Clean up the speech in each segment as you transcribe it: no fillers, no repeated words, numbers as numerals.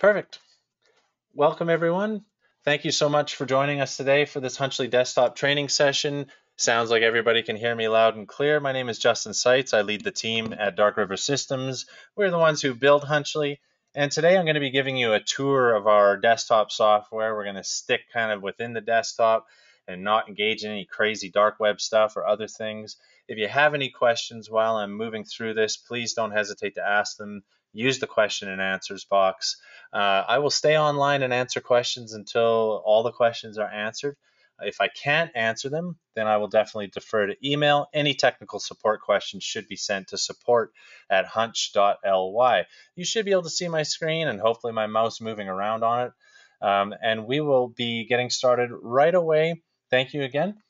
Perfect. Welcome, everyone. Thank you so much for joining us today for this Hunchley desktop training session. Sounds like everybody can hear me loud and clear. My name is Justin Seitz. I lead the team at Dark River Systems. We're the ones who build Hunchley. And today I'm going to be giving you a tour of our desktop software. We're going to stick kind of within the desktop and not engage in any crazy dark web stuff or other things. If you have any questions while I'm moving through this, please don't hesitate to ask them. Use the question and answers box. I will stay online and answer questions until all the questions are answered. If I can't answer them, then I will definitely defer to email. Any technical support questions should be sent to support@hunch.ly. You should be able to see my screen and hopefully my mouse moving around on it. And we will be getting started right away. Thank you again.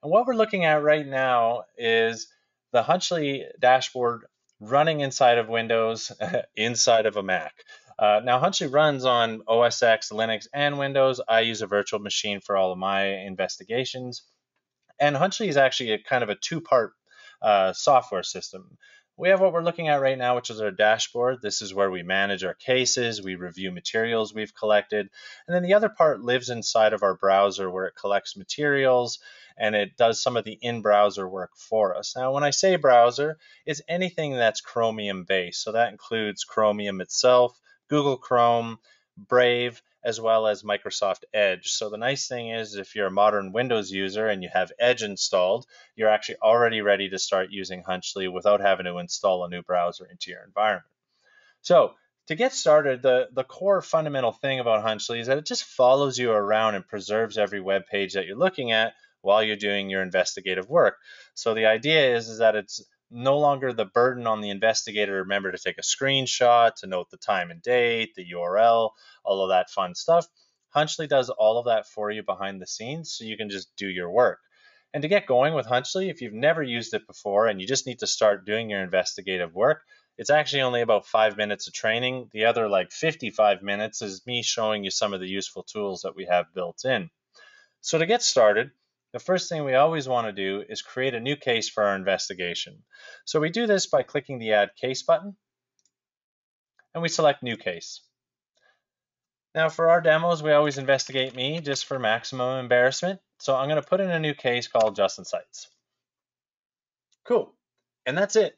And what we're looking at right now is the Hunchley Dashboard running inside of Windows, inside of a Mac. Now, Hunchley runs on OS X, Linux, and Windows. I use a virtual machine for all of my investigations. And Hunchley is actually a kind of a two-part software system. We have what we're looking at right now, which is our dashboard. This is where we manage our cases, we review materials we've collected, and then the other part lives inside of our browser where it collects materials and it does some of the in-browser work for us. Now, when I say browser, it's anything that's Chromium-based. So that includes Chromium itself, Google Chrome, Brave, as well as Microsoft Edge. So the nice thing is if you're a modern Windows user and you have Edge installed, you're actually already ready to start using Hunchley without having to install a new browser into your environment. So to get started, the core fundamental thing about Hunchley is that it just follows you around and preserves every web page that you're looking at while you're doing your investigative work. So the idea is that it's no longer the burden on the investigator to remember to take a screenshot, to note the time and date, the URL, all of that fun stuff. Hunchley does all of that for you behind the scenes so you can just do your work. And to get going with Hunchley, if you've never used it before and you just need to start doing your investigative work, it's actually only about 5 minutes of training. The other 55 minutes is me showing you some of the useful tools that we have built in. So to get started, the first thing we always want to do is create a new case for our investigation. So we do this by clicking the Add Case button, and we select New Case. Now for our demos, we always investigate me just for maximum embarrassment. So I'm going to put in a new case called Justin Seitz. Cool. And that's it.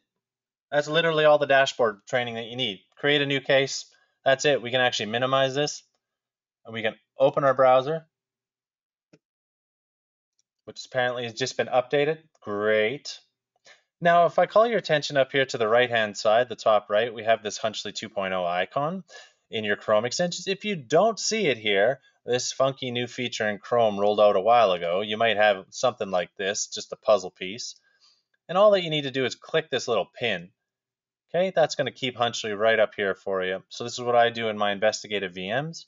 That's literally all the dashboard training that you need. Create a new case. That's it. We can actually minimize this, and we can open our browser, which apparently has just been updated. Great. Now, if I call your attention up here to the right-hand side, the top right, we have this Hunchley 2.0 icon in your Chrome extensions. If you don't see it here, this funky new feature in Chrome rolled out a while ago. You might have something like this, just a puzzle piece. And all that you need to do is click this little pin. Okay, that's going to keep Hunchley right up here for you. So this is what I do in my investigative VMs.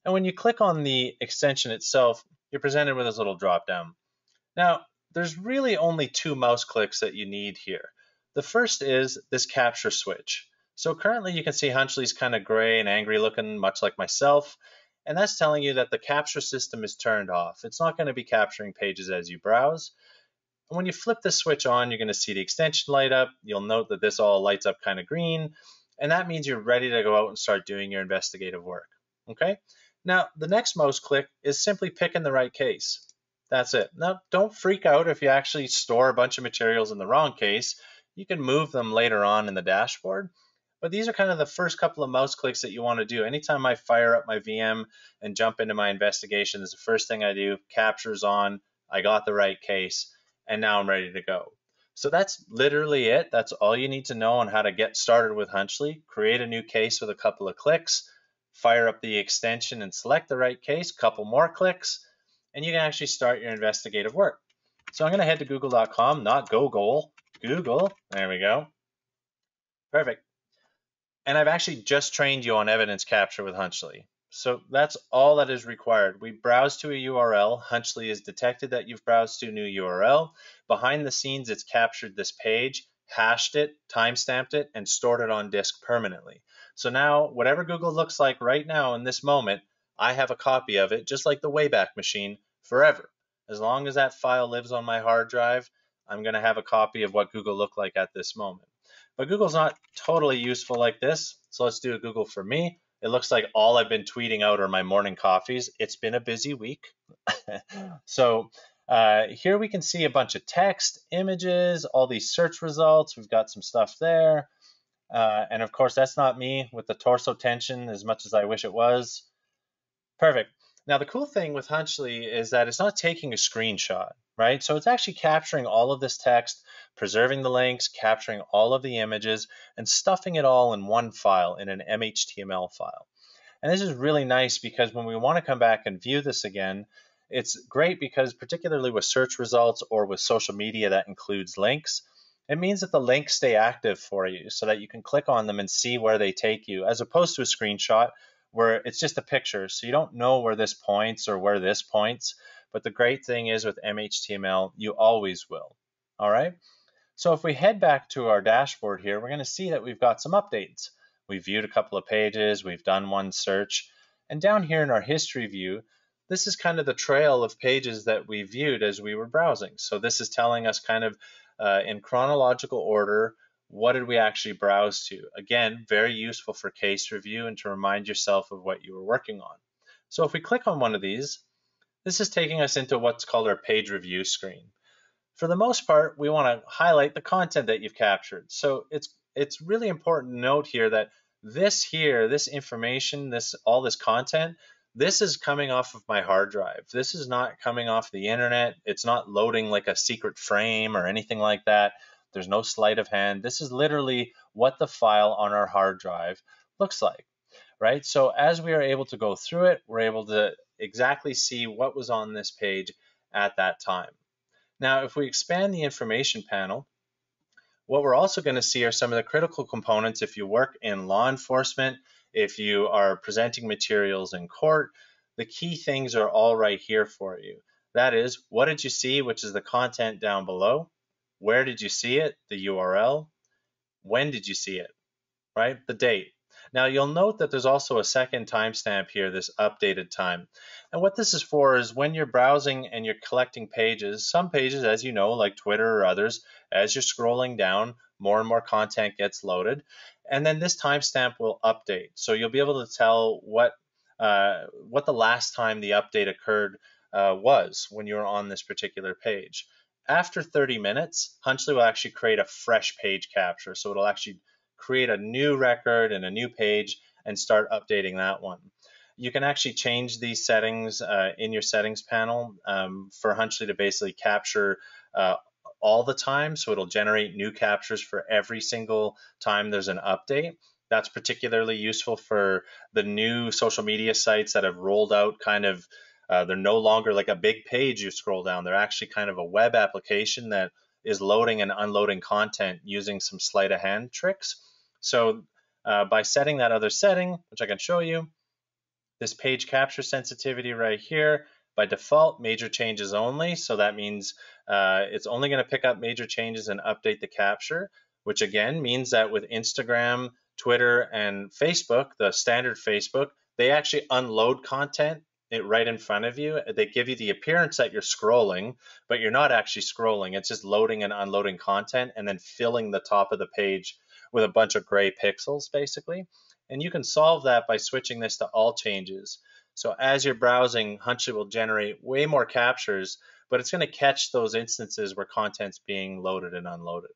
And when you click on the extension itself, you're presented with this little drop down. Now, there's really only two mouse clicks that you need here. The first is this capture switch. So currently you can see Hunchley's kind of gray and angry looking, much like myself. And that's telling you that the capture system is turned off. It's not going to be capturing pages as you browse. And when you flip the switch on, you're going to see the extension light up. You'll note that this all lights up kind of green. And that means you're ready to go out and start doing your investigative work. Okay? Now, the next mouse click is simply picking the right case. That's it. Now, don't freak out if you actually store a bunch of materials in the wrong case. You can move them later on in the dashboard. But these are kind of the first couple of mouse clicks that you want to do. Anytime I fire up my VM and jump into my investigation, this is the first thing I do. Capture's on. I got the right case. And now I'm ready to go. So that's literally it. That's all you need to know on how to get started with Hunchley. Create a new case with a couple of clicks. Fire up the extension and select the right case. Couple more clicks. And you can actually start your investigative work. So I'm going to head to google.com, not Google, Google. There we go. Perfect. And I've actually just trained you on evidence capture with Hunchley. So that's all that is required. We browse to a URL. Hunchley has detected that you've browsed to a new URL. Behind the scenes, it's captured this page, hashed it, timestamped it, and stored it on disk permanently. So now, whatever Google looks like right now in this moment, I have a copy of it, just like the Wayback Machine, forever. As long as that file lives on my hard drive, I'm going to have a copy of what Google looked like at this moment. But Google's not totally useful like this, so let's do a Google for me. It looks like all I've been tweeting out are my morning coffees. It's been a busy week. So here we can see a bunch of text, images, all these search results. We've got some stuff there. And of course, that's not me with the torso tension as much as I wish it was. Perfect. Now, the cool thing with Hunchley is that it's not taking a screenshot, right? So it's actually capturing all of this text, preserving the links, capturing all of the images, and stuffing it all in one file, in an MHTML file. And this is really nice because when we want to come back and view this again, it's great because particularly with search results or with social media that includes links, it means that the links stay active for you so that you can click on them and see where they take you, as opposed to a screenshot where it's just a picture. So you don't know where this points or where this points. But the great thing is with MHTML, you always will. All right. So if we head back to our dashboard here, we're going to see that we've got some updates. We viewed a couple of pages, we've done one search, and down here in our history view, this is kind of the trail of pages that we viewed as we were browsing. So this is telling us kind of in chronological order, what did we actually browse to? Again, very useful for case review and to remind yourself of what you were working on. So if we click on one of these, this is taking us into what's called our page review screen. For the most part, we want to highlight the content that you've captured. So it's really important to note here that this information, all this content, this is coming off of my hard drive. This is not coming off the internet. It's not loading like a secret frame or anything like that. There's no sleight of hand. This is literally what the file on our hard drive looks like, right? So as we are able to go through it, we're able to exactly see what was on this page at that time. Now, if we expand the information panel, what we're also going to see are some of the critical components if you work in law enforcement, if you are presenting materials in court. The key things are all right here for you. That is, what did you see, which is the content down below? Where did you see it? The URL. When did you see it? Right? The date. Now you'll note that there's also a second timestamp here, this updated time. And what this is for is when you're browsing and you're collecting pages, some pages, as you know, like Twitter or others, as you're scrolling down, more and more content gets loaded. And then this timestamp will update. So you'll be able to tell what the last time the update occurred was when you were on this particular page. After 30 minutes, Hunchley will actually create a fresh page capture. So it'll actually create a new record and a new page and start updating that one. You can actually change these settings in your settings panel for Hunchley to basically capture all the time. So it'll generate new captures for every single time there's an update. That's particularly useful for the new social media sites that have rolled out kind of, they're no longer like a big page you scroll down. They're actually kind of a web application that is loading and unloading content using some sleight of hand tricks. So by setting that other setting, which I can show you, this page capture sensitivity right here, by default, major changes only. So that means it's only going to pick up major changes and update the capture, which again means that with Instagram, Twitter, and Facebook, the standard Facebook, they actually unload content right in front of you. They give you the appearance that you're scrolling, but you're not actually scrolling. It's just loading and unloading content and then filling the top of the page with a bunch of gray pixels, basically. And you can solve that by switching this to all changes. So as you're browsing, Hunchley will generate way more captures, but it's going to catch those instances where content's being loaded and unloaded.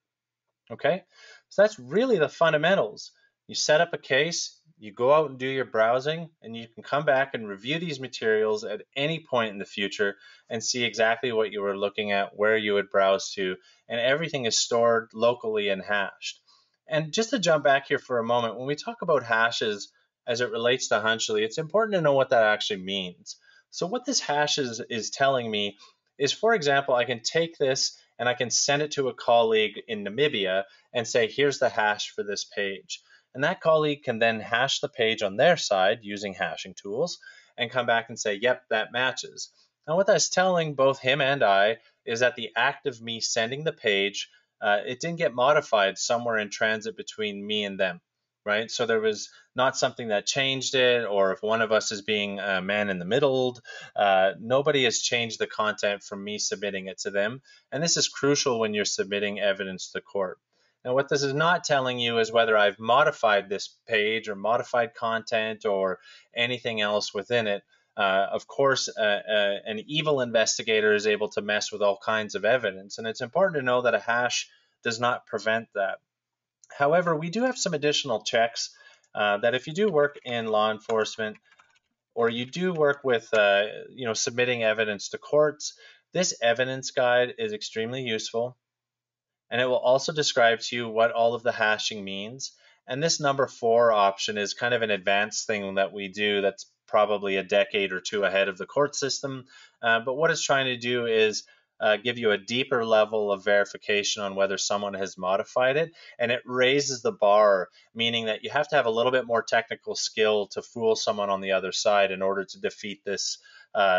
Okay, so that's really the fundamentals. You set up a case, you go out and do your browsing, and you can come back and review these materials at any point in the future and see exactly what you were looking at, where you would browse to, and everything is stored locally and hashed. And just to jump back here for a moment, when we talk about hashes as it relates to Hunchley, it's important to know what that actually means. So what this hash is telling me is, for example, I can take this and I can send it to a colleague in Namibia and say, here's the hash for this page. And that colleague can then hash the page on their side using hashing tools and come back and say, yep, that matches. Now what that's telling both him and I is that the act of me sending the page, it didn't get modified somewhere in transit between me and them, right? So there was not something that changed it, or if one of us is being a man in the middle, nobody has changed the content from me submitting it to them. And this is crucial when you're submitting evidence to court. And what this is not telling you is whether I've modified this page or modified content or anything else within it. Of course, an evil investigator is able to mess with all kinds of evidence, and it's important to know that a hash does not prevent that. However, we do have some additional checks that if you do work in law enforcement or you do work with submitting evidence to courts, this evidence guide is extremely useful, and it will also describe to you what all of the hashing means. And this number 4 option is kind of an advanced thing that we do that's probably a decade or two ahead of the court system. But what it's trying to do is give you a deeper level of verification on whether someone has modified it. And it raises the bar, meaning that you have to have a little bit more technical skill to fool someone on the other side in order to defeat this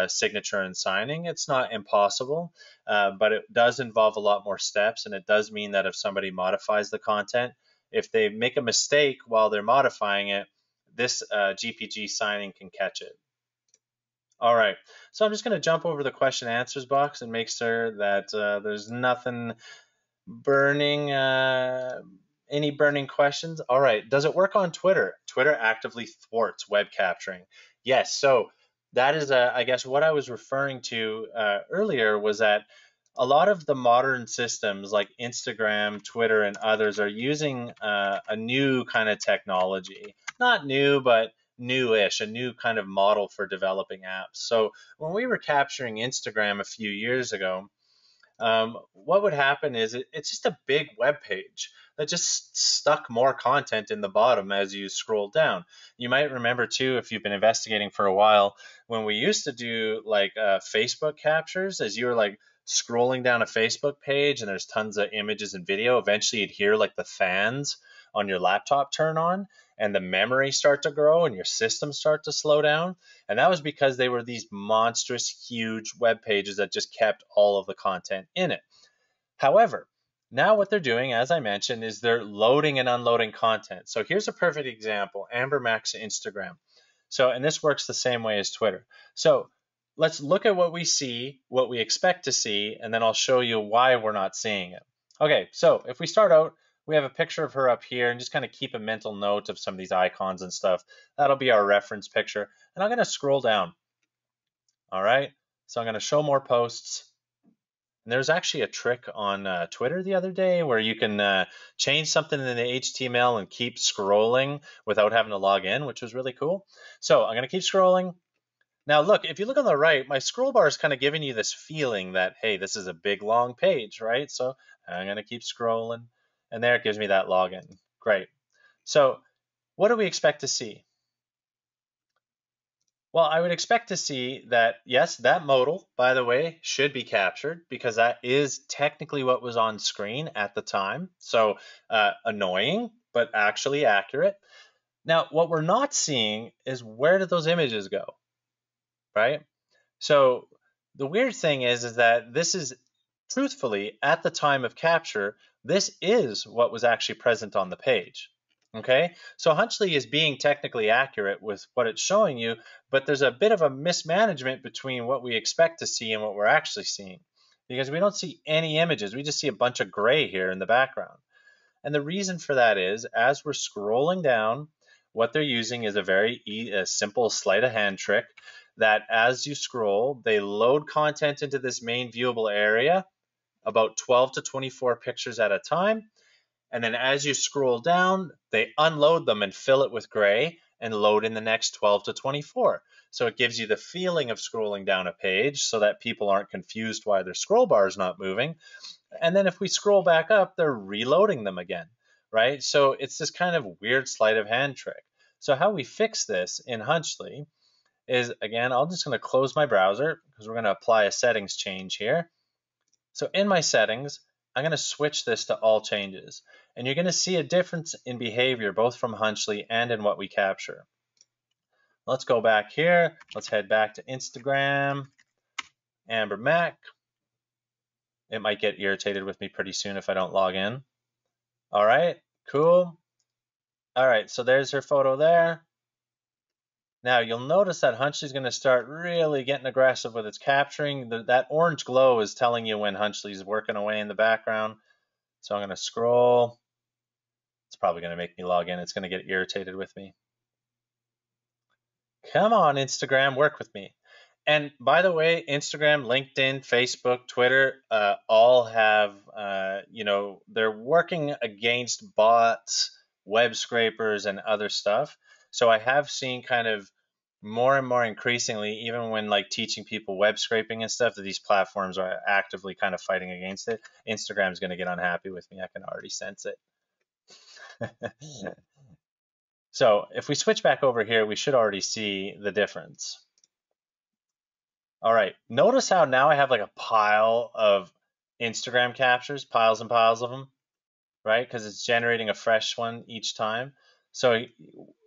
signature and signing. It's not impossible, but it does involve a lot more steps. And it does mean that if somebody modifies the content, if they make a mistake while they're modifying it, this GPG signing can catch it. All right, so I'm just going to jump over the question and answers box and make sure that there's nothing burning, any burning questions. All right, does it work on Twitter? Twitter actively thwarts web capturing. Yes, so that is, I guess, what I was referring to earlier was that a lot of the modern systems like Instagram, Twitter, and others are using a new kind of technology. Not new, but newish, a new kind of model for developing apps. So when we were capturing Instagram a few years ago, what would happen is it's just a big web page that just stuck more content in the bottom as you scroll down. You might remember too, if you've been investigating for a while, when we used to do like Facebook captures, as you were like scrolling down a Facebook page and there's tons of images and video, eventually you'd hear like the fans on your laptop turn on and the memory start to grow and your system start to slow down. And that was because they were these monstrous, huge web pages that just kept all of the content in it. However, now what they're doing, as I mentioned, is they're loading and unloading content. So here's a perfect example, Amber Mac's Instagram. So, and this works the same way as Twitter. So let's look at what we see, what we expect to see, and then I'll show you why we're not seeing it. Okay, so if we start out, we have a picture of her up here and just kind of keep a mental note of some of these icons and stuff. That'll be our reference picture. And I'm going to scroll down. All right, so I'm going to show more posts. And there's actually a trick on Twitter the other day where you can change something in the HTML and keep scrolling without having to log in, which was really cool. So I'm going to keep scrolling. Now, look, if you look on the right, my scroll bar is kind of giving you this feeling that, hey, this is a big, long page, right? So I'm going to keep scrolling. And there it gives me that login. Great. So what do we expect to see? Well, I would expect to see that, yes, that modal, by the way, should be captured because that is technically what was on screen at the time. So annoying, but actually accurate. Now, what we're not seeing is where did those images go, right? So the weird thing is that this is truthfully at the time of capture, this is what was actually present on the page. Okay, so Hunchley is being technically accurate with what it's showing you, but there's a bit of a mismanagement between what we expect to see and what we're actually seeing because we don't see any images. We just see a bunch of gray here in the background. And the reason for that is as we're scrolling down, what they're using is a very simple sleight of hand trick that as you scroll, they load content into this main viewable area, about 12 to 24 pictures at a time. And then as you scroll down, they unload them and fill it with gray and load in the next 12 to 24. So it gives you the feeling of scrolling down a page so that people aren't confused why their scroll bar is not moving. And then if we scroll back up, they're reloading them again, right? So it's this kind of weird sleight of hand trick. So how we fix this in Hunchley is, again, I'm just going to close my browser because we're going to apply a settings change here. So in my settings, I'm going to switch this to all changes. And you're going to see a difference in behavior, both from Hunchley and in what we capture. Let's go back here. Let's head back to Instagram, Amber Mac. It might get irritated with me pretty soon if I don't log in. All right, cool. All right, so there's her photo there. Now you'll notice that Hunchley's going to start really getting aggressive with its capturing. That orange glow is telling you when Hunchley's working away in the background. So I'm going to scroll. It's probably going to make me log in. It's going to get irritated with me. Come on, Instagram, work with me. And by the way, Instagram, LinkedIn, Facebook, Twitter, all have, they're working against bots, web scrapers, and other stuff. So I have seen kind of more and more increasingly, even when like teaching people web scraping and stuff, that these platforms are actively kind of fighting against it. Instagram's going to get unhappy with me. I can already sense it. So if we switch back over here, we should already see the difference. All right, notice how now I have like a pile of Instagram captures, piles and piles of them, right? Because it's generating a fresh one each time. So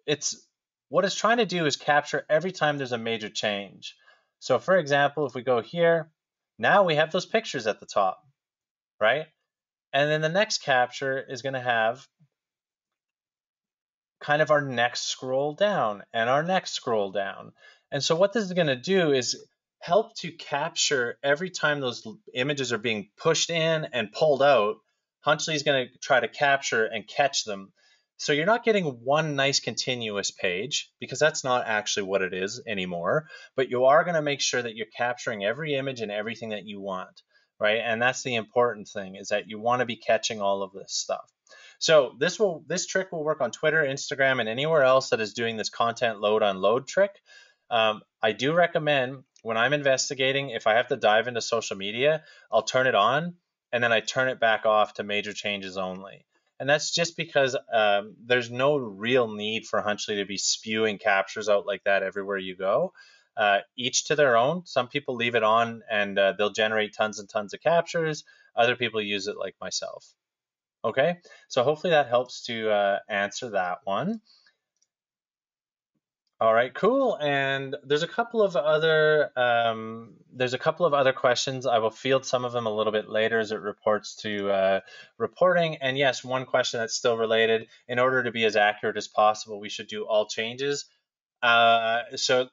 it's what it's trying to do is capture every time there's a major change. So for example, if we go here, now we have those pictures at the top, right? And then the next capture is going to have kind of our next scroll down and our next scroll down. And so what this is going to do is help to capture every time those images are being pushed in and pulled out. Hunchley is going to try to capture and catch them. So you're not getting one nice continuous page, because that's not actually what it is anymore, but you are going to make sure that you're capturing every image and everything that you want, right? And that's the important thing, is that you want to be catching all of this stuff. So this trick will work on Twitter, Instagram, and anywhere else that is doing this content load unload trick. I do recommend, when I'm investigating, if I have to dive into social media, I'll turn it on and then I turn it back off to major changes only. And that's just because there's no real need for Hunchley to be spewing captures out like that everywhere you go. Each to their own. Some people leave it on and they'll generate tons and tons of captures. Other people use it like myself. Okay, so hopefully that helps to answer that one. All right, cool. And there's a couple of other questions. I will field some of them a little bit later as it reports to reporting. And yes, one question that's still related. In order to be as accurate as possible, we should do all changes. So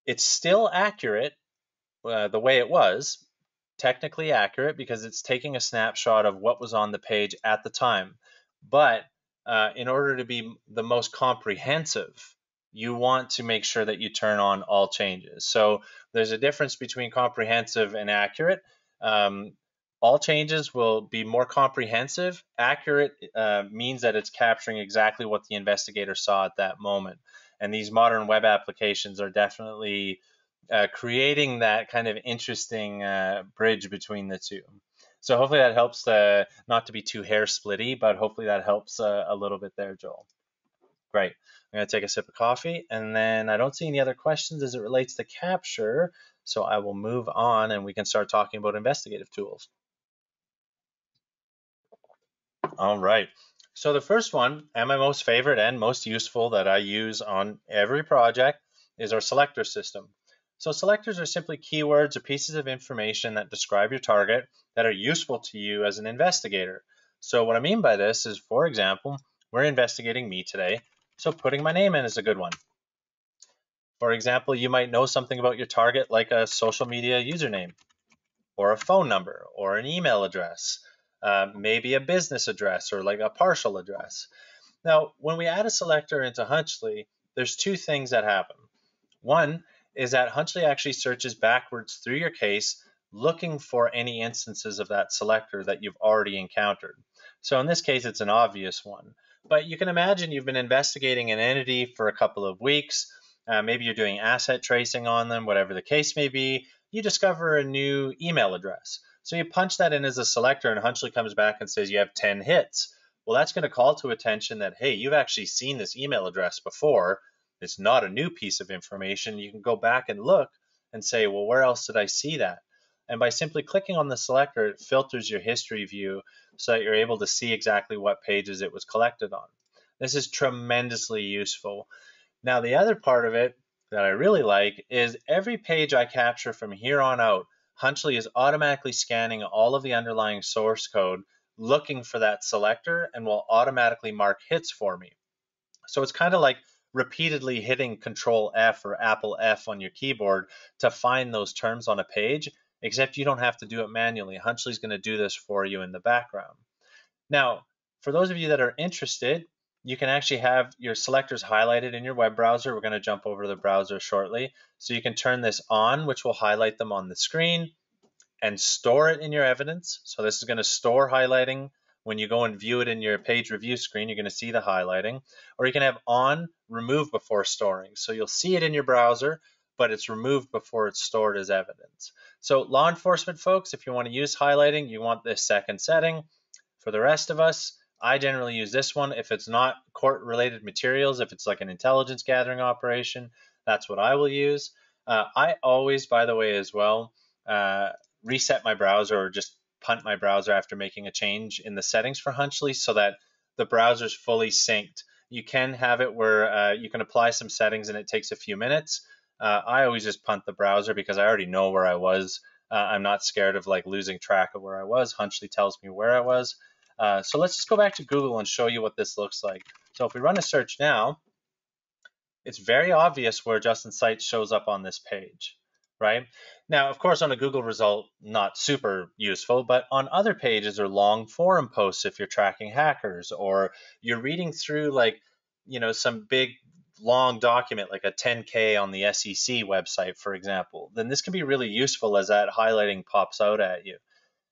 it's still accurate the way it was, technically accurate, because it's taking a snapshot of what was on the page at the time. But in order to be the most comprehensive, you want to make sure that you turn on all changes. So there's a difference between comprehensive and accurate. All changes will be more comprehensive. Accurate means that it's capturing exactly what the investigator saw at that moment. And these modern web applications are definitely creating that kind of interesting bridge between the two. So hopefully that helps, not to be too hair splitty, but hopefully that helps a little bit there, Joel. Great. I'm going to take a sip of coffee, and then I don't see any other questions as it relates to capture, so I will move on and we can start talking about investigative tools. All right. So the first one, and my most favorite and most useful that I use on every project, is our selector system. So selectors are simply keywords or pieces of information that describe your target that are useful to you as an investigator. So what I mean by this is, for example, we're investigating me today, so putting my name in is a good one. For example, you might know something about your target, like a social media username, or a phone number, or an email address, maybe a business address, or like a partial address. Now, when we add a selector into Hunchley, there's two things that happen. One is that Hunchley actually searches backwards through your case, looking for any instances of that selector that you've already encountered. So in this case, it's an obvious one. But you can imagine you've been investigating an entity for a couple of weeks. Maybe you're doing asset tracing on them, whatever the case may be. You discover a new email address. So you punch that in as a selector, and Hunchley comes back and says you have 10 hits. Well, that's going to call to attention that, hey, you've actually seen this email address before. It's not a new piece of information. You can go back and look and say, well, where else did I see that? And by simply clicking on the selector, it filters your history view so that you're able to see exactly what pages it was collected on. This is tremendously useful. Now, the other part of it that I really like is every page I capture from here on out, Hunchley is automatically scanning all of the underlying source code, looking for that selector, and will automatically mark hits for me. So it's kind of like repeatedly hitting Control F or Apple F on your keyboard to find those terms on a page, except you don't have to do it manually. Hunchley's going to do this for you in the background. Now, For those of you that are interested, you can actually have your selectors highlighted in your web browser. We're going to jump over to the browser shortly. So you can turn this on, which will highlight them on the screen, and store it in your evidence. So this is going to store highlighting. When you go and view it in your page review screen, you're going to see the highlighting. Or you can have on, remove before storing. So you'll see it in your browser, but it's removed before it's stored as evidence. So law enforcement folks, if you want to use highlighting, you want this second setting. For the rest of us, I generally use this one. If it's not court-related materials, if it's like an intelligence gathering operation, that's what I will use. I always, by the way, as well, reset my browser or just punt my browser after making a change in the settings for Hunchley so that the browser's fully synced. You can have it where you can apply some settings and it takes a few minutes. I always just punt the browser because I already know where I was. I'm not scared of like losing track of where I was. Hunchley tells me where I was. So let's just go back to Google and show you what this looks like. So if we run a search now, it's very obvious where Justin Seitz shows up on this page, right? Now, of course, on a Google result, not super useful, but on other pages or long forum posts, if you're tracking hackers or you're reading through like, some big long document like a 10K on the SEC website, for example, then this can be really useful as that highlighting pops out at you.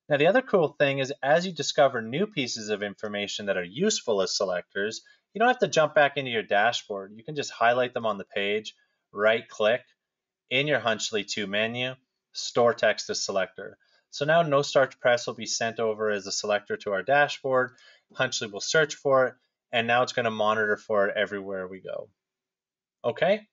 Now, the other cool thing is as you discover new pieces of information that are useful as selectors, you don't have to jump back into your dashboard. You can just highlight them on the page, right click in your Hunchley 2 menu, store text as selector. So now no start to press will be sent over as a selector to our dashboard. Hunchley will search for it, and now it's going to monitor for it everywhere we go. Okay?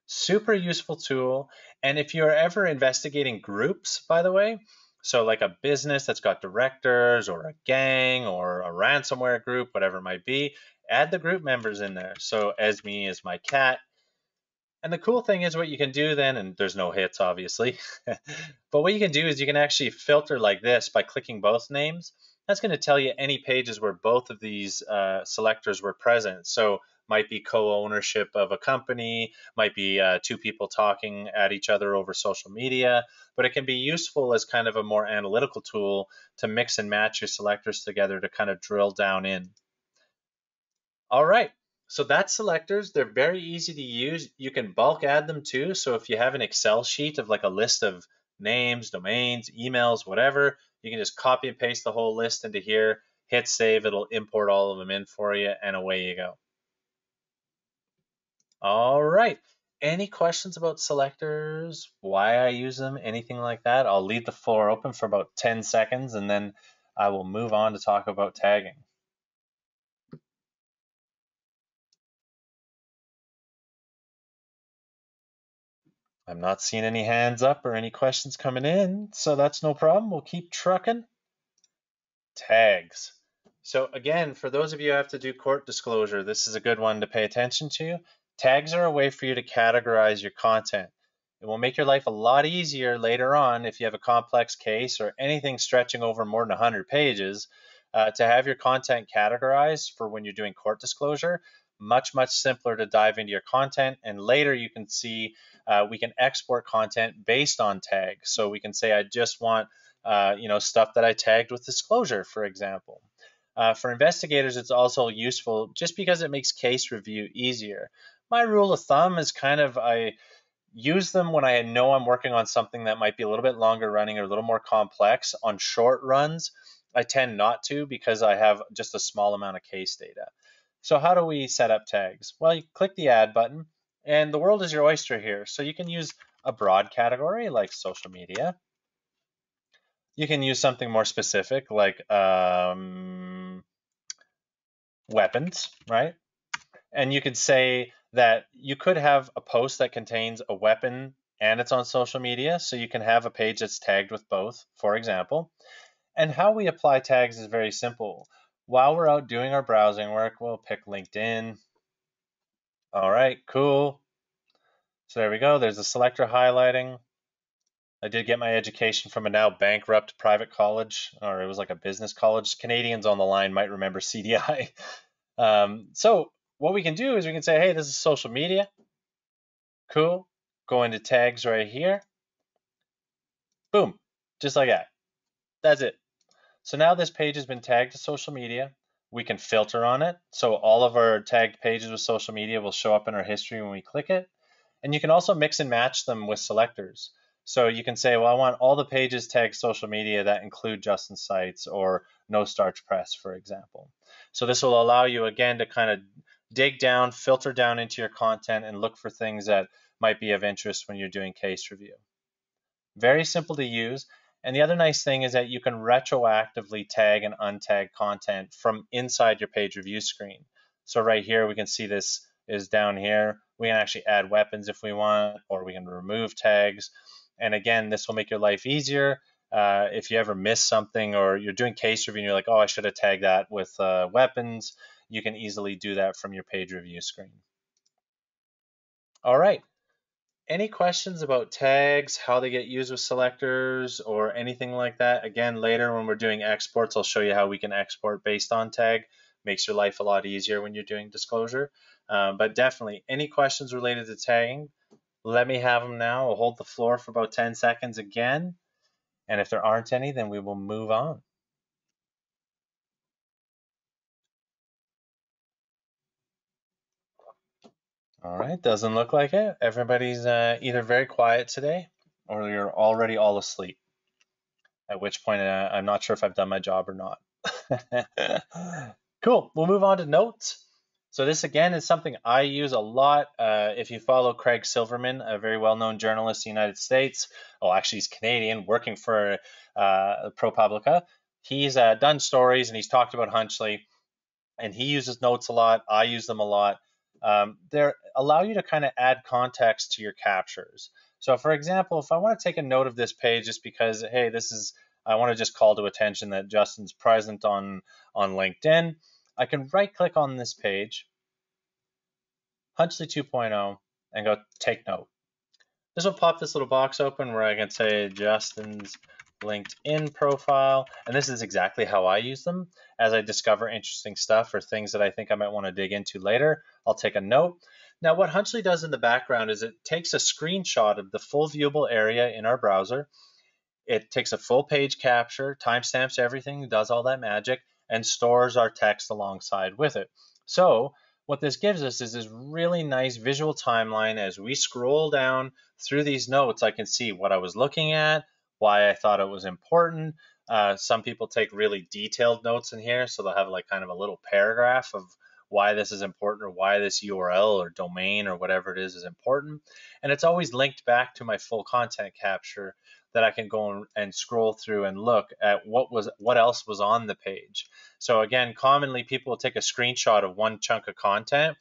Super useful tool. And if you're ever investigating groups, by the way, so like a business that's got directors or a gang or a ransomware group, whatever it might be, add the group members in there. So Esme is my cat. And the cool thing is what you can do then, and there's no hits obviously, but what you can do is you can actually filter like this by clicking both names. That's going to tell you any pages where both of these selectors were present. So might be co-ownership of a company, might be two people talking at each other over social media, but it can be useful as kind of a more analytical tool to mix and match your selectors together to kind of drill down in. All right, so that's selectors. They're very easy to use. You can bulk add them too. So if you have an Excel sheet of like a list of names, domains, emails, whatever, you can just copy and paste the whole list into here, hit save, it'll import all of them in for you, and away you go. All right. Any questions about selectors, why I use them, anything like that? I'll leave the floor open for about 10 seconds and then I will move on to talk about tagging. I'm not seeing any hands up or any questions coming in, so that's no problem. We'll keep trucking. Tags. So again, for those of you who have to do court disclosure, this is a good one to pay attention to. Tags are a way for you to categorize your content. It will make your life a lot easier later on if you have a complex case or anything stretching over more than 100 pages to have your content categorized for when you're doing court disclosure. Much simpler to dive into your content, and later you can see we can export content based on tags. So we can say I just want stuff that I tagged with disclosure, for example. For investigators, it's also useful just because it makes case review easier. My rule of thumb is kind of I use them when I know I'm working on something that might be a little bit longer running or a little more complex. On short runs, I tend not to because I have just a small amount of case data. So how do we set up tags? Well, you click the add button and the world is your oyster here. So you can use a broad category like social media. You can use something more specific like weapons, right? And you could say that you could have a post that contains a weapon and it's on social media. So you can have a page that's tagged with both, for example. And how we apply tags is very simple. While we're out doing our browsing work, we'll pick LinkedIn. All right, cool. So there we go. There's a selector highlighting. I did get my education from a now bankrupt private college, or it was like a business college. Canadians on the line might remember CDI. So what we can do is we can say, hey, this is social media. Cool. Go into tags right here. Boom. Just like that. That's it. So now this page has been tagged to social media. We can filter on it. So all of our tagged pages with social media will show up in our history when we click it. And you can also mix and match them with selectors. So you can say, well, I want all the pages tagged social media that include Justin Seitz or No Starch Press, for example. So this will allow you, again, to kind of dig down, filter down into your content and look for things that might be of interest when you're doing case review. Very simple to use. And the other nice thing is that you can retroactively tag and untag content from inside your page review screen. So right here, we can see this is down here. We can actually add weapons if we want, or we can remove tags. And again, this will make your life easier. If you ever miss something or you're doing case review and you're like, oh, I should have tagged that with weapons, you can easily do that from your page review screen. All right. Any questions about tags, how they get used with selectors, or anything like that? Again, later when we're doing exports, I'll show you how we can export based on tag. Makes your life a lot easier when you're doing disclosure. But definitely, any questions related to tagging, let me have them now. I'll hold the floor for about 10 seconds again. And if there aren't any, then we will move on. All right, doesn't look like it. Everybody's either very quiet today or you're already all asleep. At which point, I'm not sure if I've done my job or not. Cool, we'll move on to notes. So this again is something I use a lot. If you follow Craig Silverman, a very well-known journalist in the United States, oh, actually he's Canadian, working for ProPublica. He's done stories and he's talked about Hunchley, and he uses notes a lot. I use them a lot. They allow you to kind of add context to your captures. So for example, if I want to take a note of this page just because, hey, I want to just call to attention that Justin's present on LinkedIn, I can right click on this page, Hunchley 2.0, and go take note. This will pop this little box open where I can say Justin's LinkedIn profile, and this is exactly how I use them. As I discover interesting stuff or things that I think I might want to dig into later, I'll take a note. Now what Hunchley does in the background is it takes a screenshot of the full viewable area in our browser. It takes a full page capture, timestamps everything, does all that magic, and stores our text alongside with it. So what this gives us is this really nice visual timeline. As we scroll down through these notes, I can see what I was looking at, why I thought it was important. Some people take really detailed notes in here, so they'll have like kind of a little paragraph of why this is important or why this URL or domain or whatever it is important. And it's always linked back to my full content capture that I can go and scroll through and look at what else was on the page. So again, commonly people will take a screenshot of one chunk of content,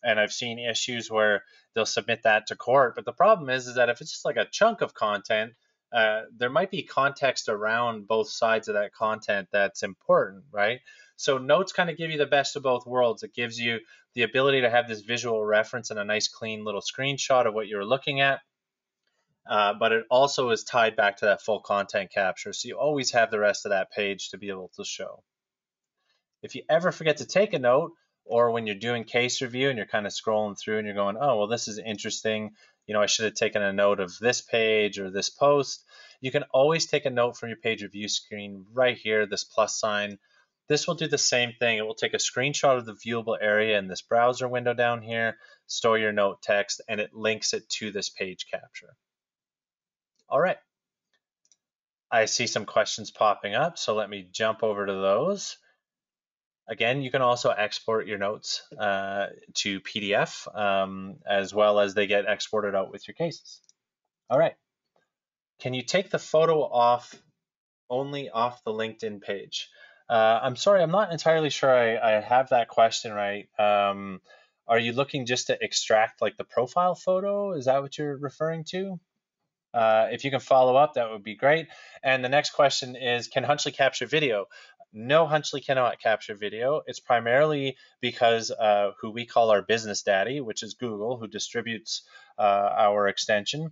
and I've seen issues where they'll submit that to court. But the problem is that if it's just like a chunk of content, there might be context around both sides of that content that's important, right? So notes kind of give you the best of both worlds. It gives you the ability to have this visual reference and a nice clean little screenshot of what you're looking at. But it also is tied back to that full content capture. So you always have the rest of that page to be able to show. If you ever forget to take a note, or when you're doing case review and you're kind of scrolling through and you're going, oh, well, this is interesting. I should have taken a note of this page or this post. You can always take a note from your page review screen right here, this plus sign. This will do the same thing. It will take a screenshot of the viewable area in this browser window down here, store your note text, and it links it to this page capture. All right. I see some questions popping up, so let me jump over to those. Again, you can also export your notes to PDF as well as they get exported out with your cases. All right. Can you take the photo only off the LinkedIn page? I'm sorry, I'm not entirely sure I have that question right. Are you looking just to extract like the profile photo? Is that what you're referring to? If you can follow up, that would be great. And the next question is, can Hunchley capture video? No, Hunchley cannot capture video. It's primarily because who we call our business daddy, which is Google, who distributes our extension.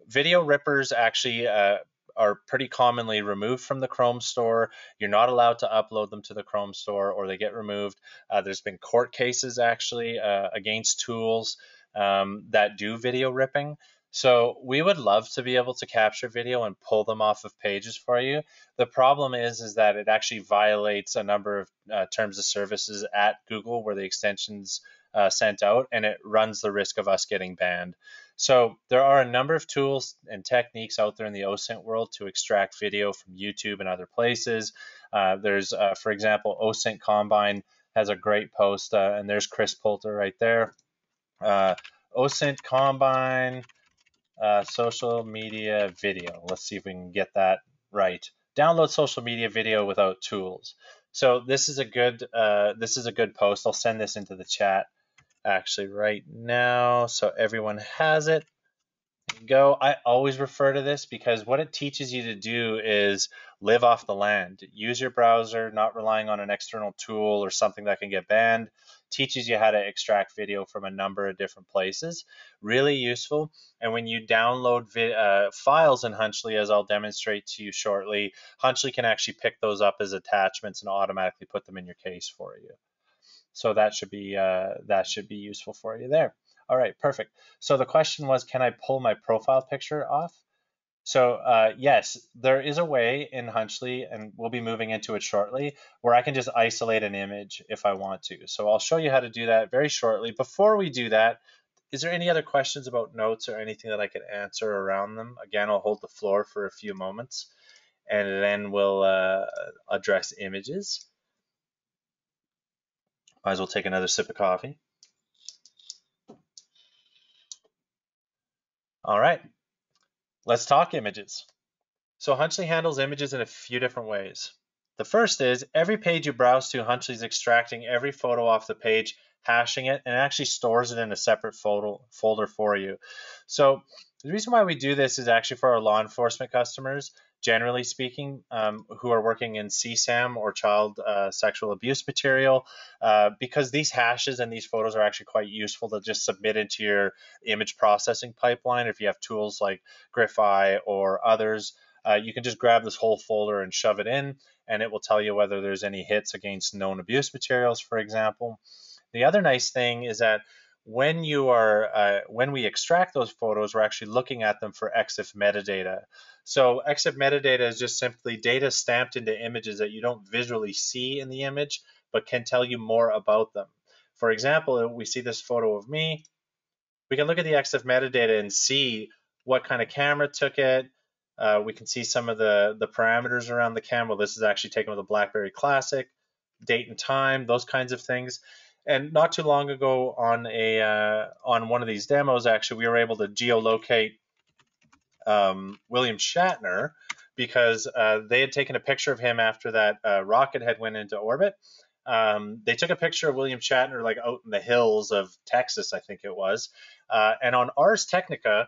Video rippers actually are pretty commonly removed from the Chrome store. You're not allowed to upload them to the Chrome store or they get removed. There's been court cases actually against tools that do video ripping. So we would love to be able to capture video and pull them off of pages for you. The problem is that it actually violates a number of terms of services at Google where the extension's sent out, and it runs the risk of us getting banned. So there are a number of tools and techniques out there in the OSINT world to extract video from YouTube and other places. There's, for example, OSINT Combine has a great post, and there's Chris Poulter right there. OSINT Combine social media video. Let's see if we can get that right. Download social media video without tools. So this is a good post. I'll send this into the chat actually right now so everyone has it. Go. I always refer to this because what it teaches you to do is live off the land. Use your browser, not relying on an external tool or something that can get banned. Teaches you how to extract video from a number of different places. Really useful. And when you download files in Hunchley, as I'll demonstrate to you shortly, Hunchley can actually pick those up as attachments and automatically put them in your case for you. So that should be useful for you there. All right, perfect. So the question was, can I pull my profile picture off? So yes, there is a way in Hunchley, and we'll be moving into it shortly, where I can just isolate an image if I want to. So I'll show you how to do that very shortly. Before we do that, is there any other questions about notes or anything that I could answer around them? Again, I'll hold the floor for a few moments, and then we'll address images. Might as well take another sip of coffee. All right, let's talk images. So Hunchley handles images in a few different ways. The first is every page you browse to, Hunchley's extracting every photo off the page, hashing it, and actually stores it in a separate folder for you. So the reason why we do this is actually for our law enforcement customers, generally speaking, who are working in CSAM or child sexual abuse material, because these hashes and these photos are actually quite useful to just submit into your image processing pipeline. If you have tools like GriffEye or others, you can just grab this whole folder and shove it in, and it will tell you whether there's any hits against known abuse materials, for example. The other nice thing is that when we extract those photos, we're actually looking at them for EXIF metadata. So EXIF metadata is just simply data stamped into images that you don't visually see in the image, but can tell you more about them. For example, if we see this photo of me, we can look at the EXIF metadata and see what kind of camera took it. We can see some of the parameters around the camera. This is actually taken with a BlackBerry Classic, date and time, those kinds of things. And not too long ago on one of these demos, actually, we were able to geolocate William Shatner because they had taken a picture of him after that rocket had went into orbit. They took a picture of William Shatner like out in the hills of Texas, I think it was. And on Ars Technica,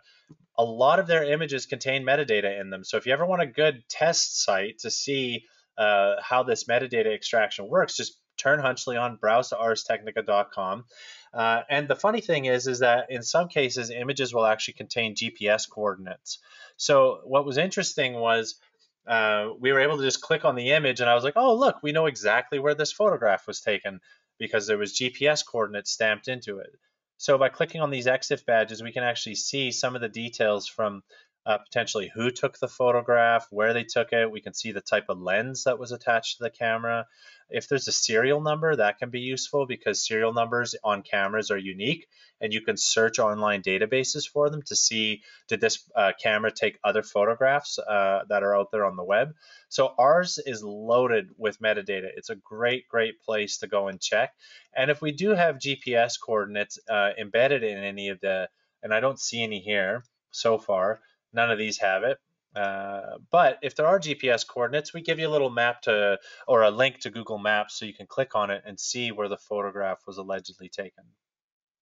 a lot of their images contain metadata in them. So if you ever want a good test site to see how this metadata extraction works, just turn Hunchley on, browse to arstechnica.com. And the funny thing is that in some cases, images will actually contain GPS coordinates. So what was interesting was we were able to just click on the image, and I was like, oh, look, we know exactly where this photograph was taken because there was GPS coordinates stamped into it. So by clicking on these EXIF badges, we can actually see some of the details from potentially who took the photograph, where they took it. We can see the type of lens that was attached to the camera. If there's a serial number, that can be useful because serial numbers on cameras are unique, and you can search online databases for them to see, did this camera take other photographs that are out there on the web. So ours is loaded with metadata. It's a great, great place to go and check. And if we do have GPS coordinates embedded in any of the, and I don't see any here so far, none of these have it. But if there are GPS coordinates, we give you a little map to, or a link to Google Maps so you can click on it and see where the photograph was allegedly taken.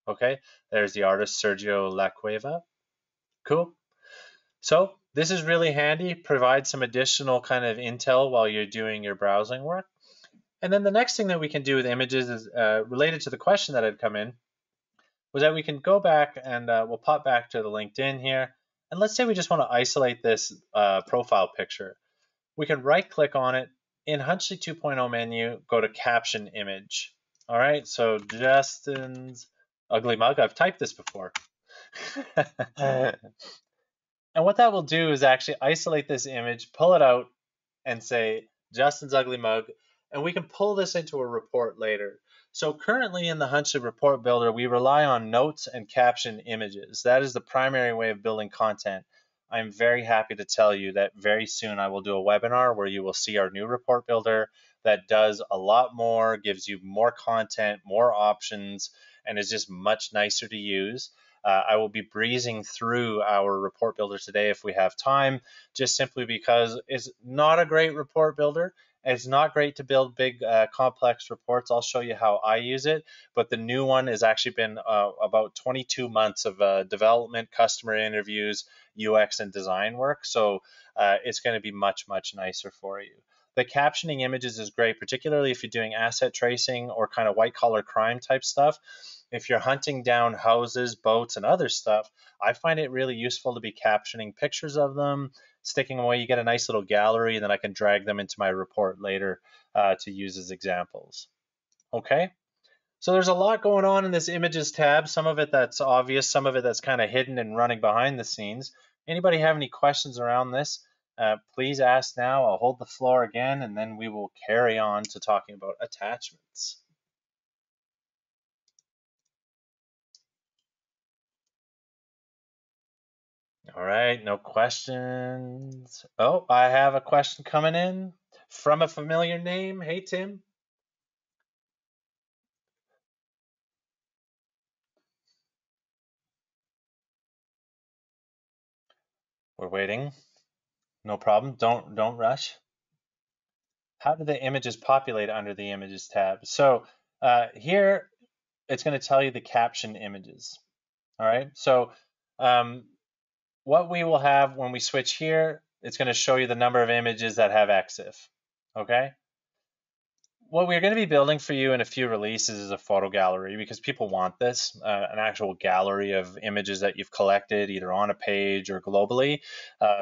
Okay, there's the artist Sergio Lacueva. Cool. So this is really handy, provide some additional kind of intel while you're doing your browsing work. And then the next thing that we can do with images is related to the question that had come in, was that we can go back and we'll pop back to the LinkedIn here. And let's say we just want to isolate this profile picture. We can right click on it in Hunchley 2.0 menu, go to Caption Image. All right, so Justin's ugly mug, I've typed this before. And what that will do is actually isolate this image, pull it out, and say Justin's ugly mug, and we can pull this into a report later. So currently in the Hunchley report builder, we rely on notes and caption images. That is the primary way of building content. I'm very happy to tell you that very soon I will do a webinar where you will see our new report builder that does a lot more, gives you more content, more options, and is just much nicer to use. I will be breezing through our report builder today if we have time, just simply because it's not a great report builder. It's not great to build big, complex reports. I'll show you how I use it, but the new one has actually been about 22 months of development, customer interviews, UX, and design work. So it's going to be much, much nicer for you. The captioning images is great, particularly if you're doing asset tracing or kind of white collar crime type stuff. If you're hunting down houses, boats, and other stuff, I find it really useful to be captioning pictures of them, sticking away. You get a nice little gallery, and then I can drag them into my report later to use as examples. Okay, so there's a lot going on in this images tab. Some of it that's obvious, some of it that's kind of hidden and running behind the scenes. Anybody have any questions around this? Please ask now. I'll hold the floor again, and then we will carry on to talking about attachments. All right, no questions. Oh, I have a question coming in from a familiar name. Hey, Tim. We're waiting. No problem. Don't rush. How do the images populate under the images tab? So here it's going to tell you the caption images. All right. So what we will have when we switch here, it's going to show you the number of images that have EXIF. Okay. What we're going to be building for you in a few releases is a photo gallery because people want this, an actual gallery of images that you've collected either on a page or globally.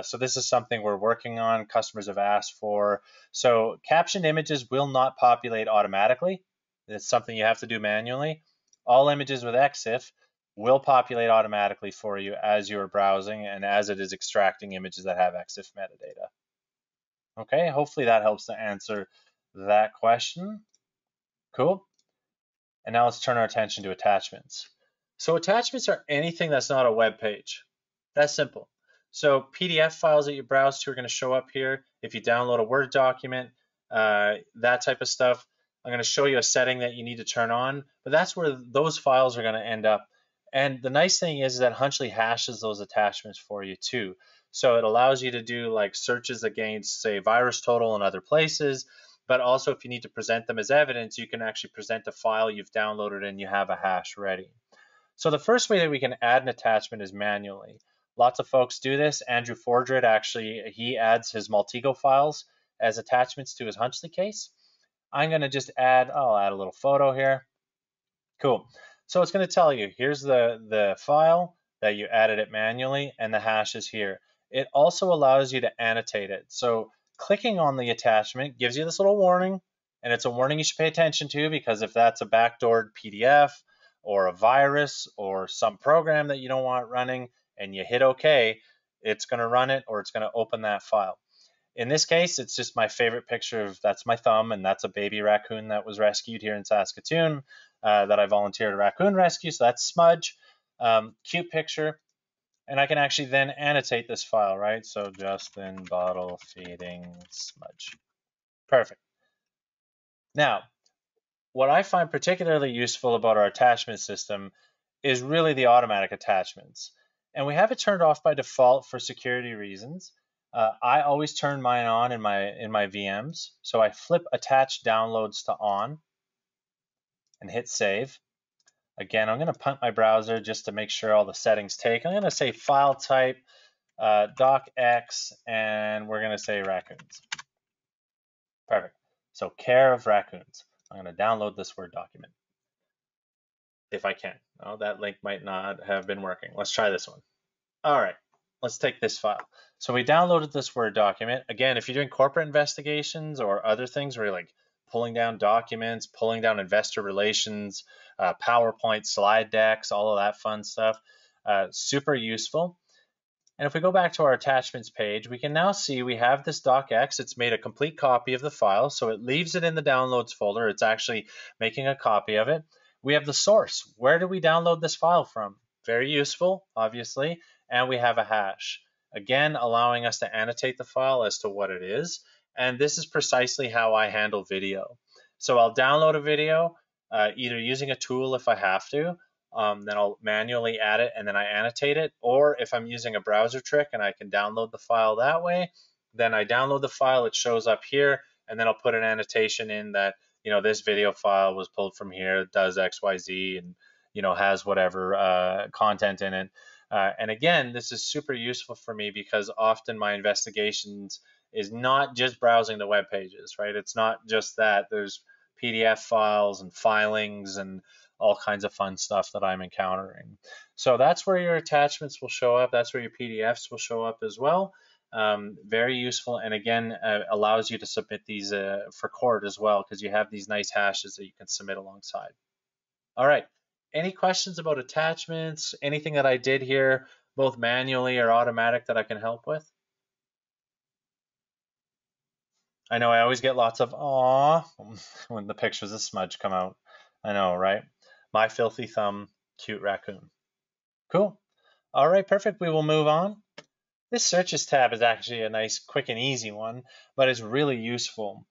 So this is something we're working on, customers have asked for. So captioned images will not populate automatically. It's something you have to do manually. All images with EXIF will populate automatically for you as you're browsing and as it is extracting images that have EXIF metadata. Okay, hopefully that helps to answer that question. Cool. And now let's turn our attention to attachments. So attachments are anything that's not a web page. That's simple. So PDF files that you browse to are going to show up here. If you download a Word document, that type of stuff, I'm going to show you a setting that you need to turn on, but that's where those files are going to end up. And the nice thing is that Hunchley hashes those attachments for you too. So it allows you to do like searches against, say, virus total and other places. But also, if you need to present them as evidence, you can actually present a file you've downloaded and you have a hash ready. So the first way that we can add an attachment is manually. Lots of folks do this. Andrew Fordred actually, he adds his Multigo files as attachments to his Hunchley case. I'm going to just add, I'll add a little photo here. Cool. So it's going to tell you, here's the file that you added it manually, and the hash is here. It also allows you to annotate it. So clicking on the attachment gives you this little warning, and it's a warning you should pay attention to because if that's a backdoored PDF or a virus or some program that you don't want running and you hit OK, it's going to run it or it's going to open that file. In this case, it's just my favorite picture of that's my thumb, and that's a baby raccoon that was rescued here in Saskatoon that I volunteered a raccoon rescue. So that's Smudge. Cute picture. And I can actually then annotate this file, right? So Justin bottle feeding Smudge. Perfect. Now, what I find particularly useful about our attachment system is really the automatic attachments. And we have it turned off by default for security reasons. I always turn mine on in my VMs. So I flip attach downloads to on and hit save. Again, I'm going to punt my browser just to make sure all the settings take. I'm going to say file type, docx, and we're going to say raccoons. Perfect. So care of raccoons. I'm going to download this Word document. If I can. Oh, that link might not have been working. Let's try this one. All right, let's take this file. So we downloaded this Word document. Again, if you're doing corporate investigations or other things where you're like pulling down documents, pulling down investor relations, PowerPoint slide decks, all of that fun stuff, Super useful. And if we go back to our attachments page, we can now see we have this docx. It's made a complete copy of the file, so it leaves it in the downloads folder. It's actually making a copy of it. We have the source. Where do we download this file from? Very useful, obviously. And we have a hash. Again, allowing us to annotate the file as to what it is. And this is precisely how I handle video. So I'll download a video, either using a tool if I have to, then I'll manually add it and then I annotate it. Or if I'm using a browser trick and I can download the file that way, then I download the file, it shows up here, and then I'll put an annotation in that, this video file was pulled from here, it does XYZ, and, has whatever content in it. And again, this is super useful for me because often my investigations is not just browsing the web pages, right? It's not just that. There's PDF files and filings and all kinds of fun stuff that I'm encountering. So that's where your attachments will show up. That's where your PDFs will show up as well. Very useful, and again, allows you to submit these for court as well, because you have these nice hashes that you can submit alongside. All right, any questions about attachments? Anything that I did here, both manually or automatic, that I can help with? I know I always get lots of "aw" when the pictures of smudge come out. I know, right? My filthy thumb, cute raccoon. Cool. All right, perfect. We will move on. This searches tab is actually a nice, quick and easy one, but it's really useful.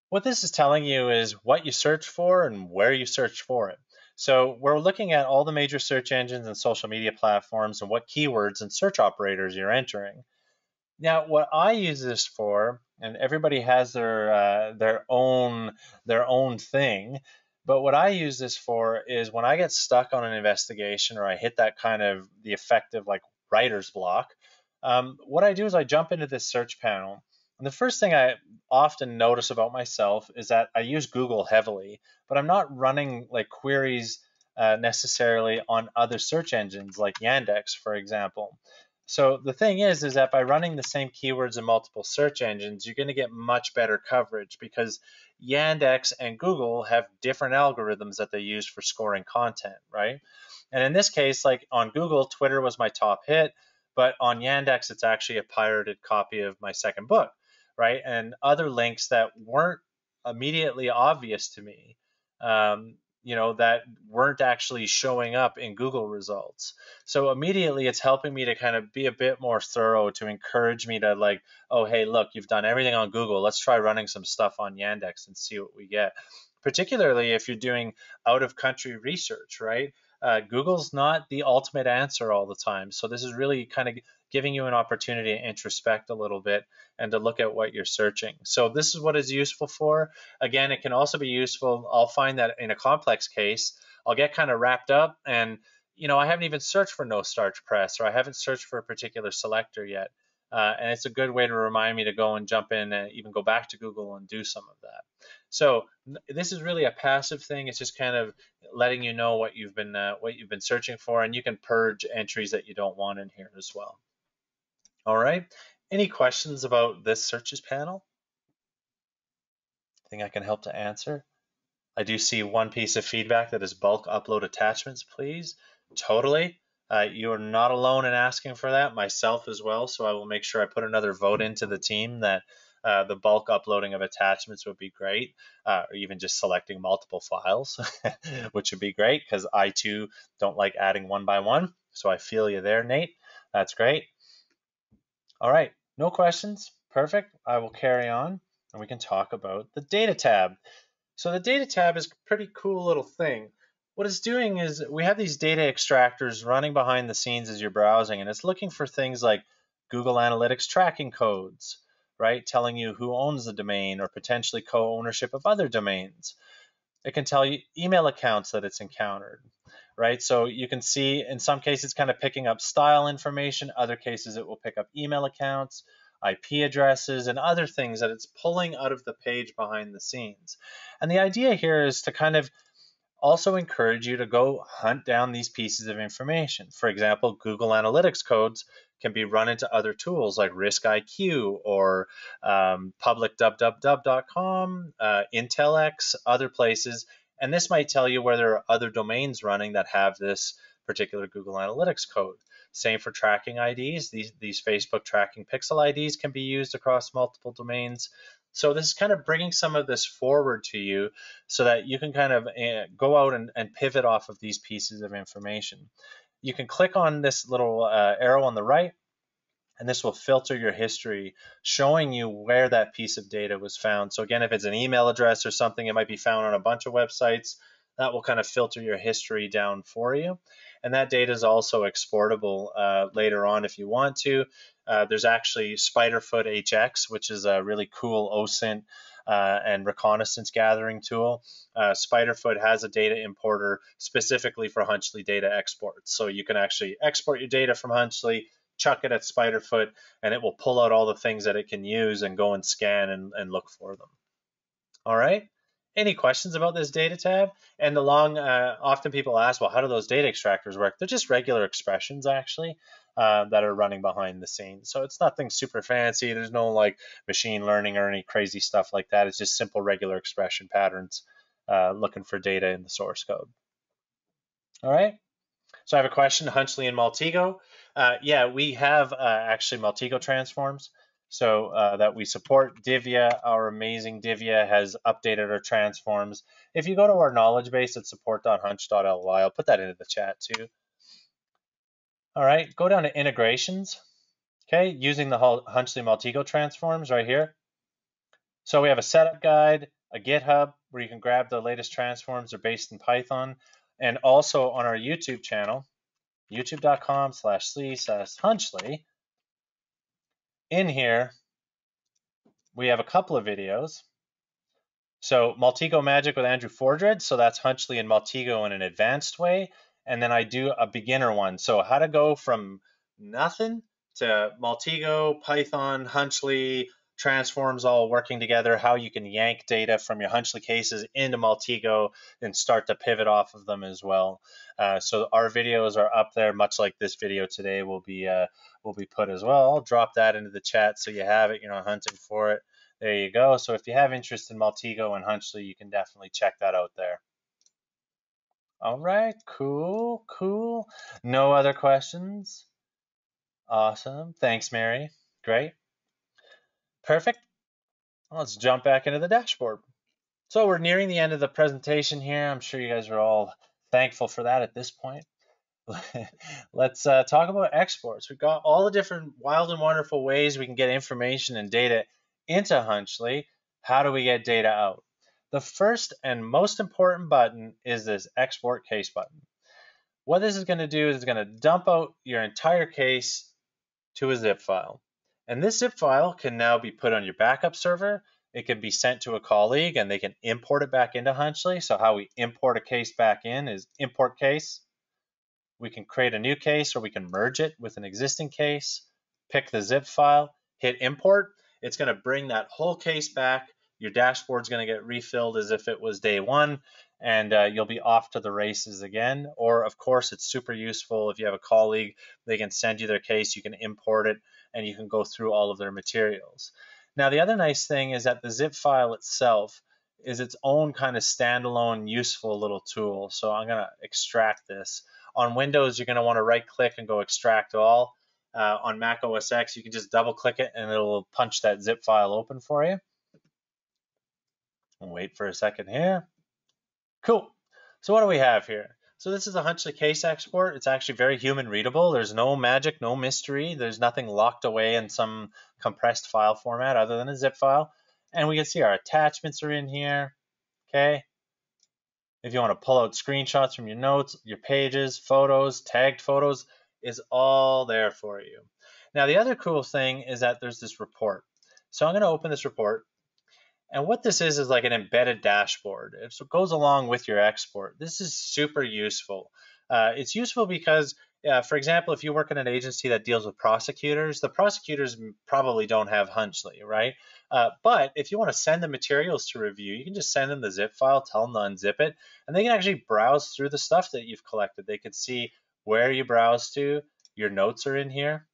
What this is telling you is what you search for and where you search for it. So we're looking at all the major search engines and social media platforms and what keywords and search operators you're entering. Now, what I use this for, and everybody has their own thing, but what I use this for is when I get stuck on an investigation or I hit that kind of the effective like writer's block, what I do is I jump into this search panel. And the first thing I often notice about myself is that I use Google heavily, but I'm not running like queries necessarily on other search engines like Yandex, for example. So the thing is that by running the same keywords in multiple search engines, you're going to get much better coverage because Yandex and Google have different algorithms that they use for scoring content, right? And in this case, like on Google, Twitter was my top hit, but on Yandex, it's actually a pirated copy of my second book, right? And other links that weren't immediately obvious to me, that weren't actually showing up in Google results. So immediately it's helping me to kind of be a bit more thorough, to encourage me to like, oh, hey, look, you've done everything on Google. Let's try running some stuff on Yandex and see what we get. Particularly if you're doing out of country research, right? Google's not the ultimate answer all the time. So this is really kind of giving you an opportunity to introspect a little bit and to look at what you're searching. So this is what it's useful for. Again, it can also be useful. I'll find that in a complex case, I'll get kind of wrapped up and, I haven't even searched for no starch press, or I haven't searched for a particular selector yet. And it's a good way to remind me to go and jump in and even go back to Google and do some of that. So this is really a passive thing. It's just kind of letting you know what you've been searching for, and you can purge entries that you don't want in here as well. All right. Any questions about this searches panel? Think I can help to answer? I do see one piece of feedback that is bulk upload attachments, please. Totally. You are not alone in asking for that, myself as well. So I will make sure I put another vote into the team that the bulk uploading of attachments would be great, or even just selecting multiple files, which would be great because I too don't like adding one by one. So I feel you there, Nate. That's great. All right, no questions. Perfect. I will carry on and we can talk about the data tab. So the data tab is a pretty cool little thing. What it's doing is we have these data extractors running behind the scenes as you're browsing, and it's looking for things like Google Analytics tracking codes, right? Telling you who owns the domain or potentially co-ownership of other domains. It can tell you email accounts that it's encountered, right? So you can see in some cases it's kind of picking up style information, other cases it will pick up email accounts, IP addresses, and other things that it's pulling out of the page behind the scenes. And the idea here is to kind of also encourage you to go hunt down these pieces of information. For example, Google Analytics codes can be run into other tools like RiskIQ or publicwww.com, Intellex, other places. And this might tell you where there are other domains running that have this particular Google Analytics code. Same for tracking IDs. These Facebook tracking pixel IDs can be used across multiple domains. So this is kind of bringing some of this forward to you so that you can kind of go out and pivot off of these pieces of information. You can click on this little arrow on the right, and this will filter your history, showing you where that piece of data was found. So again, if it's an email address or something, it might be found on a bunch of websites. That will kind of filter your history down for you. And that data is also exportable later on if you want to. There's actually Spiderfoot HX, which is a really cool OSINT and reconnaissance gathering tool. Spiderfoot has a data importer specifically for Hunchley data exports. So you can actually export your data from Hunchley, chuck it at Spiderfoot, and it will pull out all the things that it can use and go and scan and look for them. All right. Any questions about this data tab? And often people ask, well, how do those data extractors work? They're just regular expressions, actually, that are running behind the scenes. So it's nothing super fancy. There's no like machine learning or any crazy stuff like that. It's just simple regular expression patterns looking for data in the source code. All right. So I have a question, Hunchley and Multigo. Yeah, we have actually Multigo Transforms, so that we support. Divya, our amazing Divya, has updated our transforms. If you go to our knowledge base at support.hunch.ly, I'll put that into the chat too. All right, go down to integrations. Okay, using the Hunchley Multigo Transforms right here. So we have a setup guide, a GitHub where you can grab the latest transforms. They're based in Python, and also on our YouTube channel, youtube.com/c/Hunchley. In here, we have a couple of videos. So Multigo Magic with Andrew Fordred. So that's Hunchley and Multigo in an advanced way. And then I do a beginner one. So how to go from nothing to Multigo, Python, Hunchley, transforms all working together, how you can yank data from your Hunchley cases into Multigo and start to pivot off of them as well. So our videos are up there, much like this video today will be put as well. I'll drop that into the chat so you have it, hunting for it. There you go. So if you have interest in Multigo and Hunchley, you can definitely check that out there. All right, cool. No other questions? Awesome. Thanks, Mary. Great. Perfect. Let's jump back into the dashboard. So we're nearing the end of the presentation here. I'm sure you guys are all thankful for that at this point. Let's talk about exports. We've got all the different wild and wonderful ways we can get information and data into Hunchley. How do we get data out? The first and most important button is this export case button. What this is going to do is it's going to dump out your entire case to a zip file. And this zip file can now be put on your backup server. It can be sent to a colleague and they can import it back into Hunchley. So how we import a case back in is import case. We can create a new case or we can merge it with an existing case, pick the zip file, hit import. It's going to bring that whole case back. Your dashboard's going to get refilled as if it was day one, and you'll be off to the races again. Or, of course, it's super useful if you have a colleague, they can send you their case, you can import it, and you can go through all of their materials. Now, the other nice thing is that the zip file itself is its own kind of standalone useful little tool. So I'm going to extract this. On Windows, you're going to want to right click and go extract all. On Mac OS X, you can just double click it and it'll punch that zip file open for you. We'll wait for a second here. Cool. So what do we have here? So this is a Hunchley case export. It's actually very human readable. There's no magic, no mystery. There's nothing locked away in some compressed file format other than a zip file. And we can see our attachments are in here. Okay. If you want to pull out screenshots from your notes, your pages, photos, tagged photos, is all there for you. Now, the other cool thing is that there's this report. So I'm going to open this report. And what this is like an embedded dashboard. It goes along with your export. This is super useful. It's useful because, for example, if you work in an agency that deals with prosecutors, the prosecutors probably don't have Hunchley, right? But if you want to send the materials to review, you can just send them the zip file, tell them to unzip it, and they can actually browse through the stuff that you've collected. They can see where you browse to. Your notes are in here.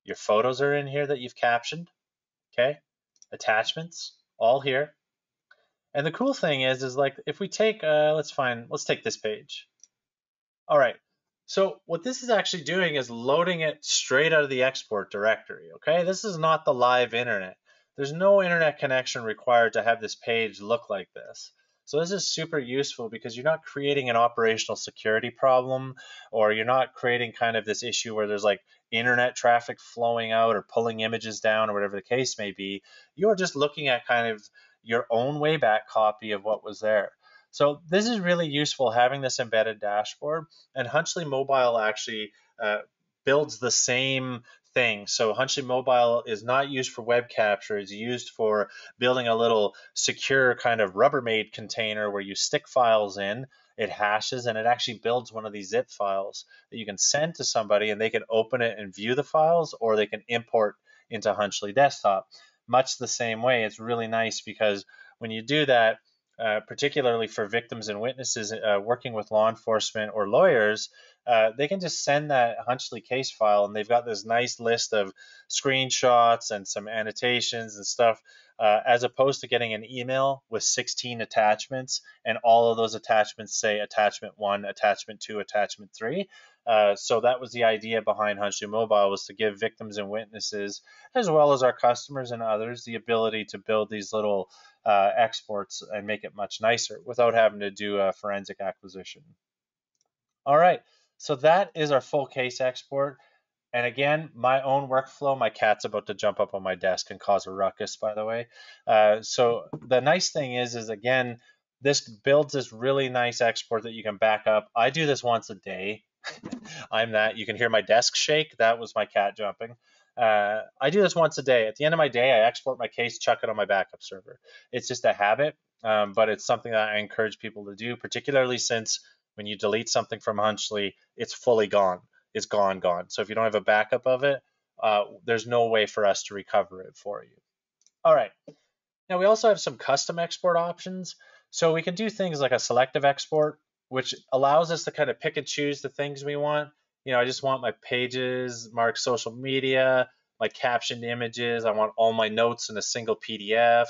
Your photos are in here that you've captioned. Okay, attachments, all here. And the cool thing is like if we take, let's take this page. All right, So what this is actually doing is loading it straight out of the export directory, okay? This is not the live internet. There's no internet connection required to have this page look like this. So this is super useful because you're not creating an operational security problem, or you're not creating kind of this issue where there's like internet traffic flowing out or pulling images down or whatever the case may be. You're just looking at kind of your own Wayback copy of what was there. So this is really useful, having this embedded dashboard. And Hunchley Mobile actually builds the same thing. So Hunchley Mobile is not used for web capture. It's used for building a little secure kind of Rubbermaid container where you stick files in, it hashes, and it actually builds one of these zip files that you can send to somebody and they can open it and view the files, or they can import into Hunchley Desktop. Much the same way. It's really nice because when you do that, particularly for victims and witnesses working with law enforcement or lawyers, they can just send that Hunchley case file, and they've got this nice list of screenshots and some annotations and stuff, as opposed to getting an email with 16 attachments, and all of those attachments say attachment 1, attachment 2, attachment 3. So that was the idea behind Hunchley Mobile, was to give victims and witnesses, as well as our customers and others, the ability to build these little exports and make it much nicer without having to do a forensic acquisition. All right, so that is our full case export. And again, my own workflow, my cat's about to jump up on my desk and cause a ruckus, by the way. So the nice thing is again, this builds this really nice export that you can back up. I do this once a day. I'm that. You can hear my desk shake. That was my cat jumping. I do this once a day. At the end of my day, I export my case, chuck it on my backup server. It's just a habit, but it's something that I encourage people to do, particularly since when you delete something from Hunchley, it's fully gone. It's gone. So if you don't have a backup of it, there's no way for us to recover it for you. All right. Now we also have some custom export options. So we can do things like a selective export, which allows us to kind of pick and choose the things we want. I just want my pages marked social media, my captioned images. I want all my notes in a single PDF,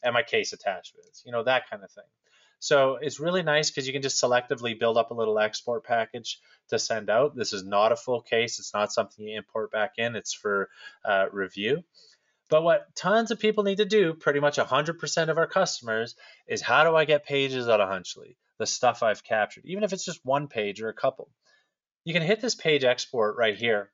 and my case attachments, that kind of thing. So it's really nice because you can just selectively build up a little export package to send out. This is not a full case. It's not something you import back in. It's for review. But what tons of people need to do, pretty much 100% of our customers, is how do I get pages out of Hunchley, the stuff I've captured, even if it's just one page or a couple. You can hit this page export right here.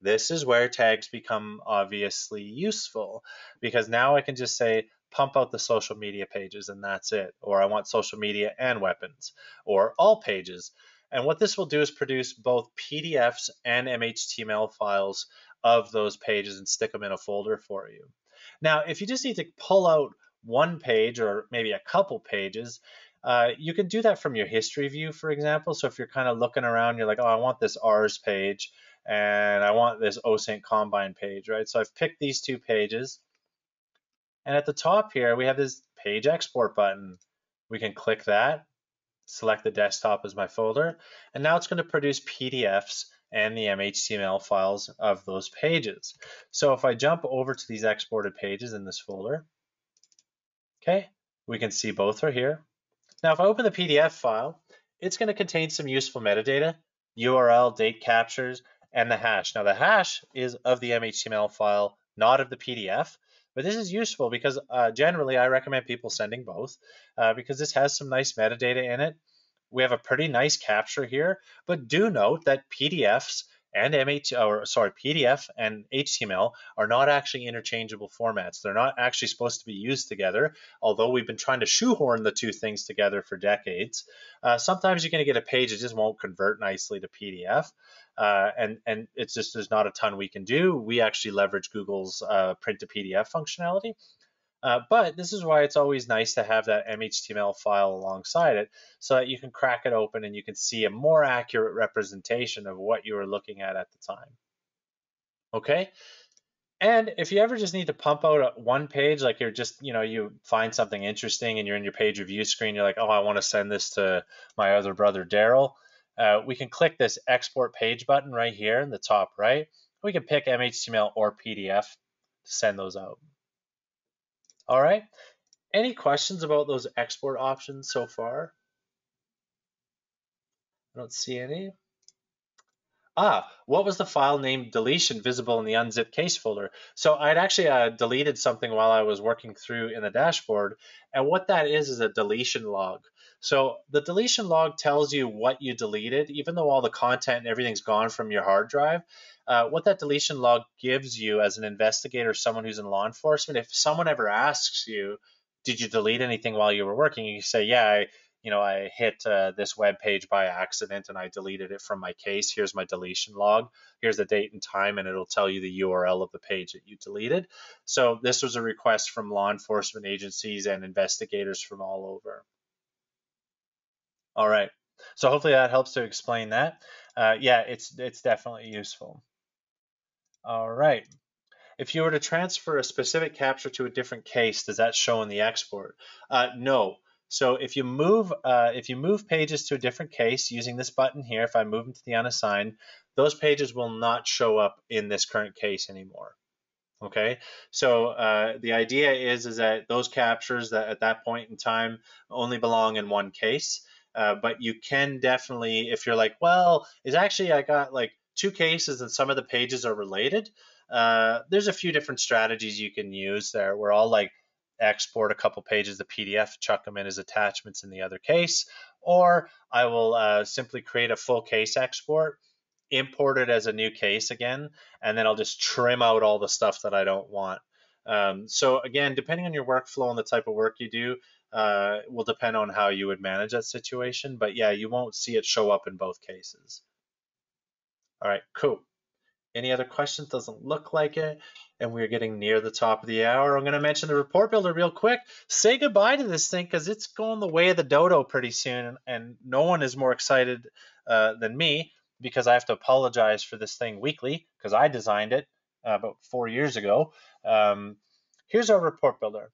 This is where tags become obviously useful, because now I can just say pump out the social media pages and that's it. Or I want social media and weapons, or all pages. And what this will do is produce both PDFs and MHTML files of those pages and stick them in a folder for you. Now, if you just need to pull out one page or maybe a couple pages, you can do that from your history view, for example. So if you're kind of looking around, you're like, oh, I want this R's page and I want this OSINT Combine page, right? So I've picked these two pages. And at the top here, we have this page export button. We can click that, select the desktop as my folder, and now it's going to produce PDFs and the MHTML files of those pages. So if I jump over to these exported pages in this folder, okay, we can see both are here. Now, if I open the PDF file, it's going to contain some useful metadata, URL, date captures, and the hash. Now, the hash is of the MHTML file, not of the PDF. But this is useful because generally I recommend people sending both because this has some nice metadata in it. We have a pretty nice capture here, but do note that PDF and PDF and HTML are not actually interchangeable formats. They're not actually supposed to be used together, although we've been trying to shoehorn the two things together for decades. Sometimes you're going to get a page that just won't convert nicely to PDF. And it's just, there's not a ton we can do. We actually leverage Google's print to PDF functionality. But this is why it's always nice to have that MHTML file alongside it so that you can crack it open and you can see a more accurate representation of what you were looking at the time. Okay? And if you ever just need to pump out one page, like you're just, you find something interesting and you're in your page review screen, you're like, oh, I want to send this to my other brother, Daryl. We can click this export page button right here in the top right. We can pick MHTML or PDF to send those out. All right. Any questions about those export options so far? I don't see any. What was the file name deletion visible in the unzipped case folder? So I'd actually deleted something while I was working through in the dashboard, and what that is a deletion log. So the deletion log tells you what you deleted, even though all the content and everything's gone from your hard drive. What that deletion log gives you as an investigator, someone who's in law enforcement, if someone ever asks you, did you delete anything while you were working? You say, yeah, I hit this web page by accident and I deleted it from my case. Here's my deletion log. Here's the date and time, and it'll tell you the URL of the page that you deleted. So this was a request from law enforcement agencies and investigators from all over. All right. So hopefully that helps to explain that. Yeah, it's definitely useful. All right. If you were to transfer a specific capture to a different case, does that show in the export? No. So if you move pages to a different case using this button here, if I move them to the unassigned, those pages will not show up in this current case anymore. Okay, so the idea is that those captures that at that point in time only belong in one case. But you can definitely, if you're like, well, is actually I got like two cases and some of the pages are related. There's a few different strategies you can use there. Where I'll like export a couple pages of PDF, chuck them in as attachments in the other case, or I will simply create a full case export, import it as a new case again, and then I'll just trim out all the stuff that I don't want. So again, depending on your workflow and the type of work you do, will depend on how you would manage that situation. But yeah, you won't see it show up in both cases. All right, cool. Any other questions? Doesn't look like it. And we're getting near the top of the hour. I'm going to mention the report builder real quick. Say goodbye to this thing because it's going the way of the dodo pretty soon. And no one is more excited than me because I have to apologize for this thing weekly because I designed it about 4 years ago. Here's our report builder.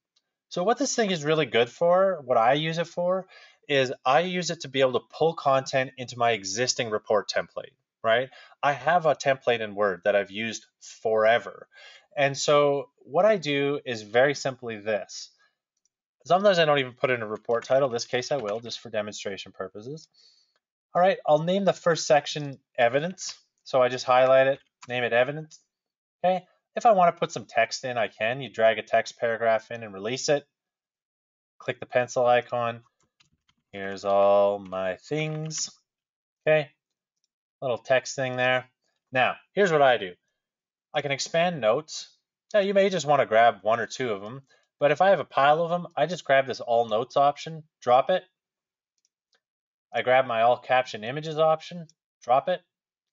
So what this thing is really good for, what I use it for, is I use it to be able to pull content into my existing report template, right? I have a template in Word that I've used forever. And so what I do is very simply this. Sometimes I don't even put in a report title. In this case I will, just for demonstration purposes. All right, I'll name the first section evidence. So I just highlight it, name it evidence. Okay, if I want to put some text in, I can. You drag a text paragraph in and release it. Click the pencil icon. Here's all my things. Okay, little text thing there. Now, here's what I do. I can expand notes. Now, you may just want to grab one or two of them, but if I have a pile of them, I just grab this all notes option, drop it. I grab my all caption images option, drop it.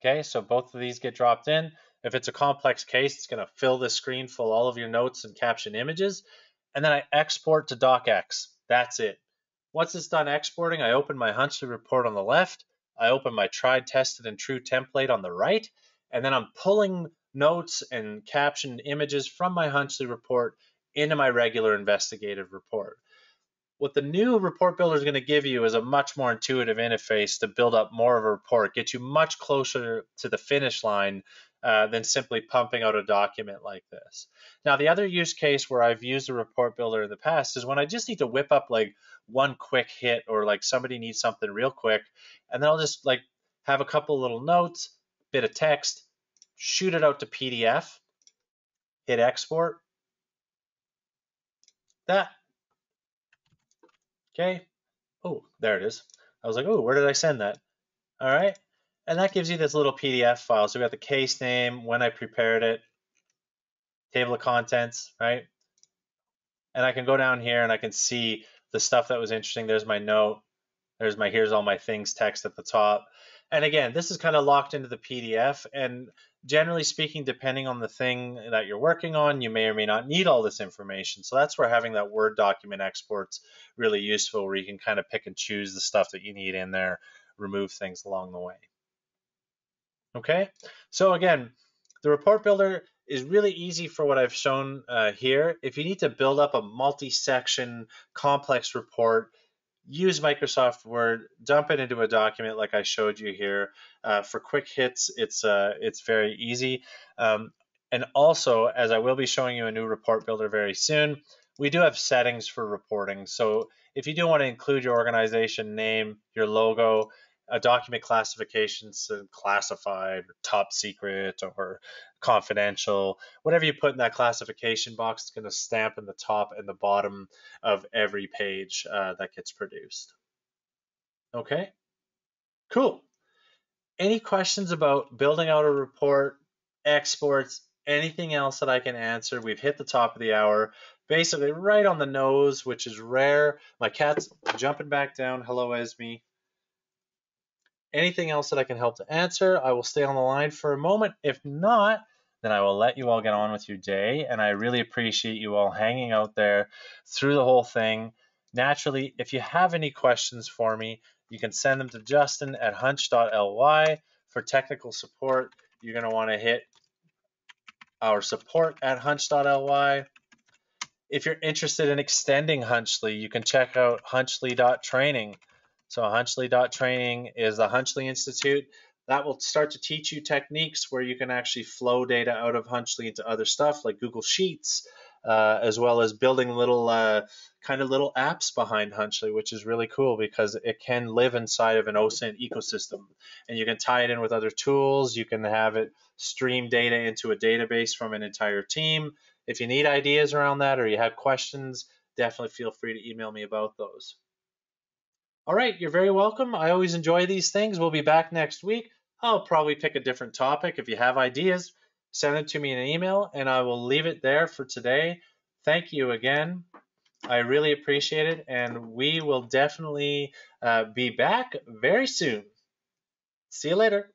Okay, so both of these get dropped in. If it's a complex case, it's going to fill this screen full all of your notes and caption images. And then I export to docx. That's it. Once it's done exporting, I open my Hunchley report on the left. I open my tried, tested, and true template on the right. And then I'm pulling notes and caption images from my Hunchley report into my regular investigative report. What the new report builder is going to give you is a much more intuitive interface to build up more of a report, get you much closer to the finish line than simply pumping out a document like this. Now, the other use case where I've used a report builder in the past is when I just need to whip up like one quick hit or like somebody needs something real quick, and then I'll just like have a couple little notes, bit of text, shoot it out to PDF, hit export. That. Okay. Oh, there it is. I was like, oh, where did I send that? All right. And that gives you this little PDF file. So we got the case name, when I prepared it, table of contents, right? And I can go down here and I can see the stuff that was interesting. There's my note. There's my here's all my things text at the top. And again, this is kind of locked into the PDF. And generally speaking, depending on the thing that you're working on, you may or may not need all this information. So that's where having that Word document export's really useful, where you can kind of pick and choose the stuff that you need in there, remove things along the way. Okay, so again, the report builder is really easy for what I've shown here. If you need to build up a multi-section complex report, use Microsoft Word, dump it into a document like I showed you here. For quick hits, it's very easy. And also, as I will be showing you a new report builder very soon, we do have settings for reporting. So if you do want to include your organization name, your logo, a document classification, so classified, or top secret, or confidential. Whatever you put in that classification box is going to stamp in the top and the bottom of every page that gets produced. Okay, cool. Any questions about building out a report, exports, anything else that I can answer? We've hit the top of the hour, basically right on the nose, which is rare. My cat's jumping back down. Hello, Esme. Anything else that I can help to answer? I will stay on the line for a moment. If not, then I will let you all get on with your day. And I really appreciate you all hanging out there through the whole thing. Naturally, if you have any questions for me, you can send them to justin@hunch.ly. For technical support, you're going to want to hit our support@hunch.ly. If you're interested in extending Hunchley, you can check out hunchley.training. So hunchley.training is the Hunchley Institute. That will start to teach you techniques where you can actually flow data out of Hunchley into other stuff like Google Sheets, as well as building little little apps behind Hunchley, which is really cool because it can live inside of an OSINT ecosystem. And you can tie it in with other tools. You can have it stream data into a database from an entire team. If you need ideas around that or you have questions, definitely feel free to email me about those. All right, you're very welcome. I always enjoy these things. We'll be back next week. I'll probably pick a different topic. If you have ideas, send them to me in an email, and I will leave it there for today. Thank you again. I really appreciate it, and we will definitely be back very soon. See you later.